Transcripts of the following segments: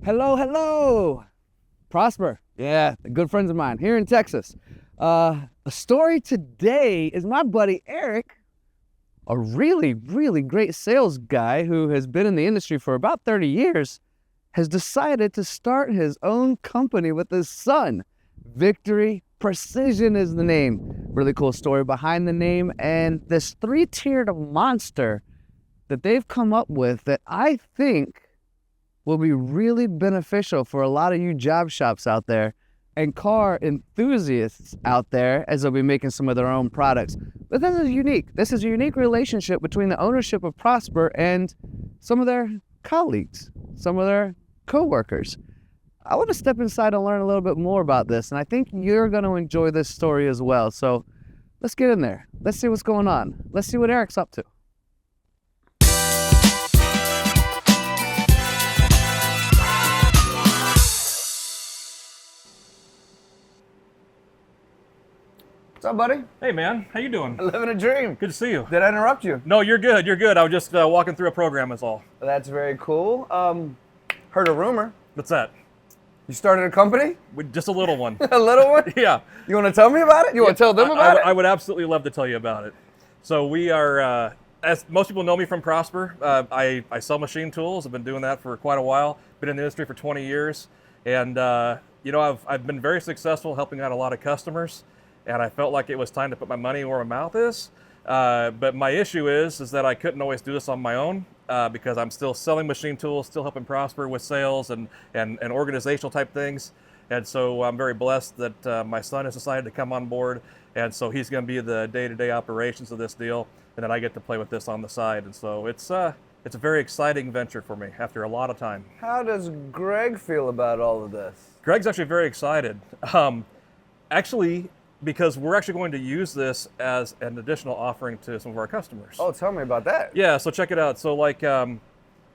Hello, hello. Prosper. Yeah, good friends of mine here in Texas. A story today is my buddy Aric, a really, really great sales guy who has been in the industry for about 30 years, has decided to start his own company with his son. Victory Precision is the name. Really cool story behind the name and this three-tiered monster that they've come up with that I think will be really beneficial for a lot of you job shops out there and car enthusiasts out there as they'll be making some of their own products. But this is unique. This is a unique relationship between the ownership of Prosper and some of their colleagues, some of their co-workers. I want to step inside and learn a little bit more about this, and I think you're going to enjoy this story as well. So let's get in there. Let's see what's going on. Let's see what Aric's up to. What's up, buddy? Hey, man. How you doing? Living a dream. Good to see you. Did I interrupt you? No, you're good. You're good. I was just walking through a program, that's all. That's very cool. Heard a rumor. What's that? You started a company? Just a little one. A little one? Yeah. You want to tell me about it? You want to tell them about it? I would absolutely love to tell you about it. So we are, as most people know me from Prosper, I sell machine tools. I've been doing that for quite a while. Been in the industry for 20 years. And, you know, I've been very successful helping out a lot of customers. And I felt like it was time to put my money where my mouth is. But my issue is that I couldn't always do this on my own because I'm still selling machine tools, still helping Prosper with sales and organizational type things. And so I'm very blessed that my son has decided to come on board. And so he's going to be the day-to-day operations of this deal. And then I get to play with this on the side. And so it's a very exciting venture for me after a lot of time. How does Greg feel about all of this? Greg's actually very excited. Actually, because we're actually going to use this as an additional offering to some of our customers. Oh, tell me about that. Yeah, so check it out. So like one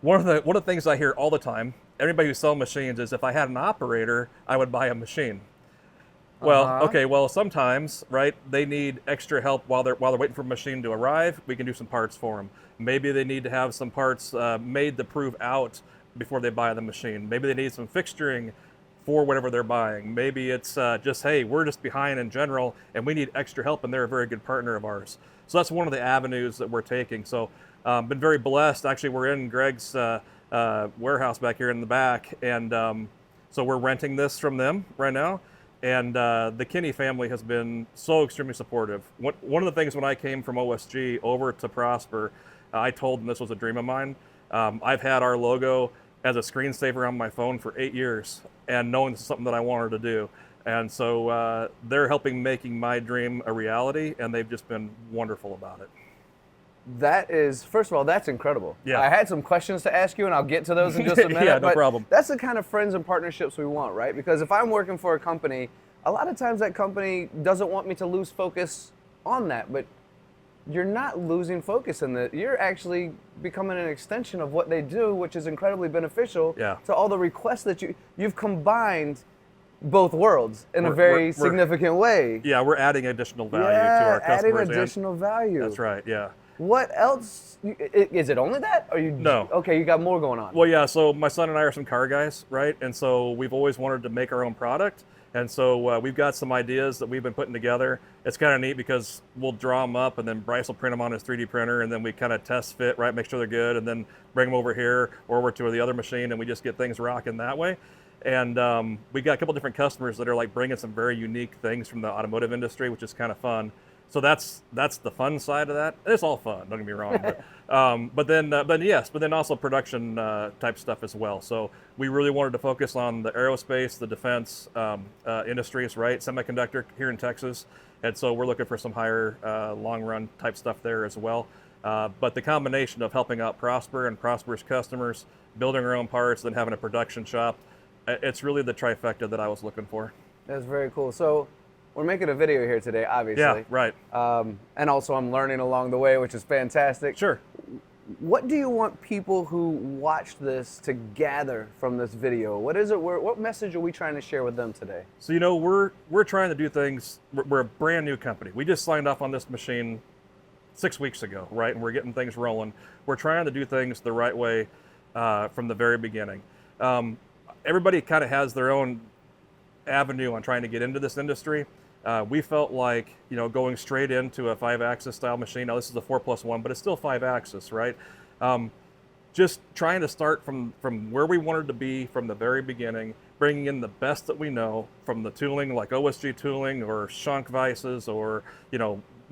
of the things I hear all the time, everybody who sells machines is if I had an operator, I would buy a machine. Well, okay, well sometimes, right, they need extra help while they're waiting for a machine to arrive. We can do some parts for them. Maybe they need to have some parts made to prove out before they buy the machine. Maybe they need some fixturing for whatever they're buying. Maybe it's just, hey, we're just behind in general and we need extra help and they're a very good partner of ours. So that's one of the avenues that we're taking. So been very blessed. Actually, we're in Greg's warehouse back here in the back. And so we're renting this from them right now. And the Kinney family has been so extremely supportive. One of the things when I came from OSG over to Prosper, I told them this was a dream of mine. I've had our logo as a screensaver on my phone for 8 years and knowing this is something that I wanted to do. And so they're helping making my dream a reality and they've just been wonderful about it. That is, first of all, that's incredible. Yeah. I had some questions to ask you and I'll get to those in just a minute. Yeah, no problem. That's the kind of friends and partnerships we want, right? Because if I'm working for a company, a lot of times that company doesn't want me to lose focus on that, but you're not losing focus in that. You're actually becoming an extension of what they do, which is incredibly beneficial to all the requests that you've combined both worlds in a very significant way. Yeah, we're adding additional value to our customers. Adding additional value. That's right, yeah. What else? Is it only that? Or you? No. Okay, you got more going on. Well, yeah, so my son and I are some car guys, right? And so we've always wanted to make our own product. And so we've got some ideas that we've been putting together. It's kind of neat because we'll draw them up and then Bryce will print them on his 3D printer and then we kind of test fit, right? Make sure they're good and then bring them over here or over to the other machine and we just get things rocking that way. And we got a couple different customers that are like bringing some very unique things from the automotive industry, which is kind of fun. So that's the fun side of that. It's all fun, don't get me wrong. But then also production type stuff as well. So we really wanted to focus on the aerospace, the defense industries, right? Semiconductor here in Texas. And so we're looking for some higher long run type stuff there as well. But the combination of helping out Prosper and Prosper's customers, building our own parts, then having a production shop, it's really the trifecta that I was looking for. That's very cool. So we're making a video here today, obviously. Yeah, right. And also I'm learning along the way, which is fantastic. Sure. What do you want people who watch this to gather from this video? What is it? What message are we trying to share with them today? So, you know, we're trying to do things. We're a brand new company. We just signed off on this machine 6 weeks ago, right? And we're getting things rolling. We're trying to do things the right way from the very beginning. everybody kind of has their own avenue on trying to get into this industry. We felt like, going straight into a 5-axis style machine. Now this is a 4+1, but it's still 5-axis, right? Just trying to start from where we wanted to be from the very beginning, bringing in the best that we know from the tooling, like OSG tooling or shank vices, or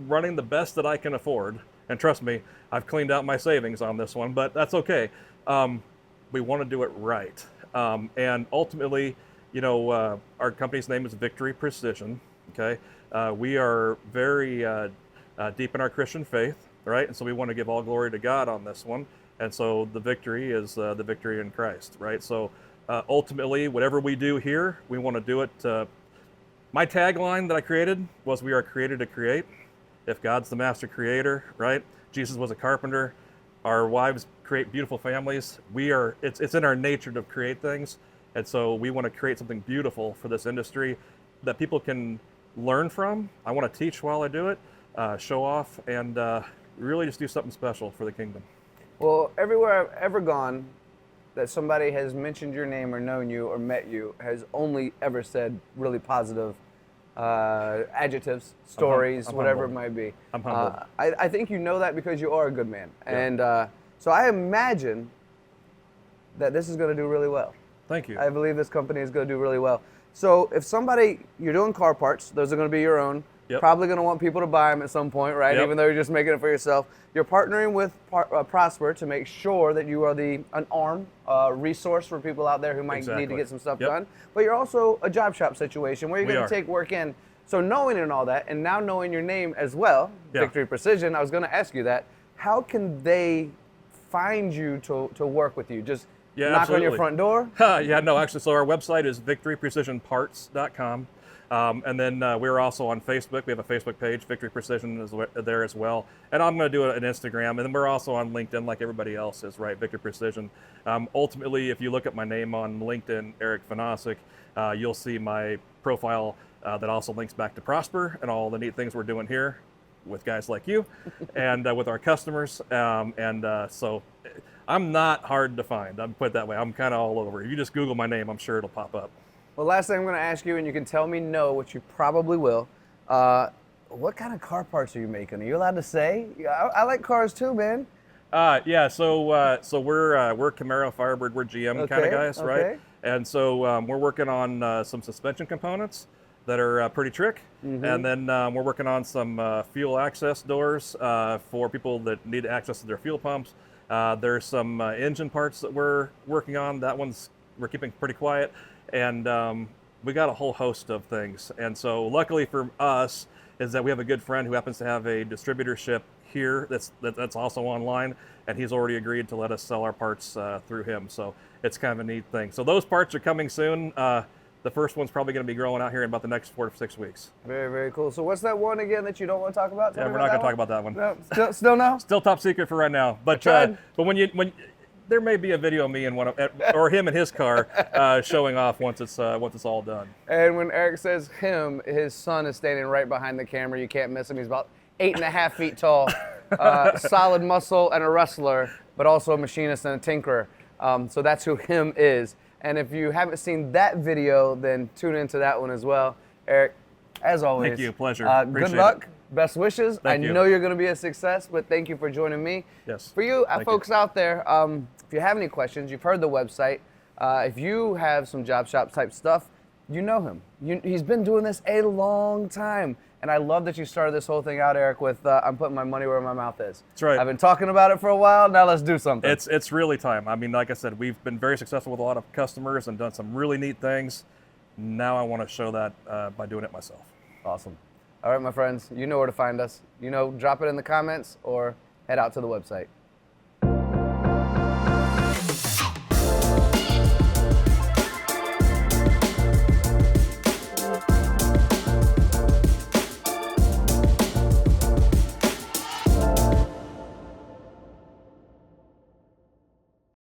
running the best that I can afford. And trust me, I've cleaned out my savings on this one, but that's okay. We want to do it right. And ultimately, our company's name is Victory Precision. Okay, we are very deep in our Christian faith, right? And so we want to give all glory to God on this one. And so the victory is the victory in Christ, right? So ultimately, whatever we do here, we want to do it. My tagline that I created was, "We are created to create." If God's the master creator, right? Jesus was a carpenter. Our wives create beautiful families. It's in our nature to create things. And so we want to create something beautiful for this industry that people can learn from. I want to teach while I do it, show off, and really just do something special for the kingdom. Well, everywhere I've ever gone that somebody has mentioned your name or known you or met you has only ever said really positive adjectives, stories, I'm whatever humbled. it might be. I'm humbled. I think you know that because you are a good man. Yeah. And so I imagine that this is going to do really well. Thank you. I believe this company is going to do really well. So if you're doing car parts, those are going to be your own. Yep. Probably going to want people to buy them at some point, right? Yep. Even though you're just making it for yourself. You're partnering with Prosper to make sure that you are an arm resource for people out there who might need to get some stuff done. But you're also a job shop situation where you're going to take work in. So knowing and all that, and now knowing your name as well, Victory Precision, I was going to ask you that. How can they find you to work with you? Just knock on your front door? Actually, so our website is victoryprecisionparts.com. And then we're also on Facebook. We have a Facebook page, Victory Precision is there as well. And I'm going to do an Instagram. And then we're also on LinkedIn like everybody else is, right? Victory Precision. Ultimately, if you look at my name on LinkedIn, Aric Vonasek, you'll see my profile that also links back to Prosper and all the neat things we're doing here with guys like you and with our customers. So I'm not hard to find. I'm put it that way. I'm kind of all over. If you just Google my name, I'm sure it'll pop up. Well, last thing I'm going to ask you, and you can tell me no, which you probably will. What kind of car parts are you making? Are you allowed to say? I like cars too, man. So we're Camaro, Firebird, we're GM kind of guys, right? And so we're working on some suspension components that are pretty trick. Mm-hmm. And then we're working on some fuel access doors for people that need access to their fuel pumps. There's some engine parts that we're working on. That one's we're keeping pretty quiet. And we got a whole host of things. And so luckily for us is that we have a good friend who happens to have a distributorship here that's also online, and he's already agreed to let us sell our parts through him. So it's kind of a neat thing. So those parts are coming soon. The first one's probably going to be growing out here in about the next 4 to 6 weeks. Very, very cool. So what's that one again that you don't want to talk about? We're not going to talk about that one. No, still no? Still top secret for right now. But when there may be a video of me in or him in his car showing off once it's all done. And when Aric says him, his son is standing right behind the camera. You can't miss him. He's about 8.5 feet tall, solid muscle and a wrestler, but also a machinist and a tinkerer. So that's who him is. And if you haven't seen that video, then tune into that one as well. Aric, as always. Thank you. Pleasure. Good luck. Best wishes. Thank you. I know you're going to be a success, but thank you for joining me. Yes. For you, folks out there, if you have any questions, you've heard the website. If you have some job shop type stuff, you know him. He's been doing this a long time. And I love that you started this whole thing out, Aric, with I'm putting my money where my mouth is. That's right. I've been talking about it for a while. Now let's do something. It's really time. I mean, like I said, we've been very successful with a lot of customers and done some really neat things. Now I want to show that by doing it myself. Awesome. All right, my friends, you know where to find us. Drop it in the comments or head out to the website.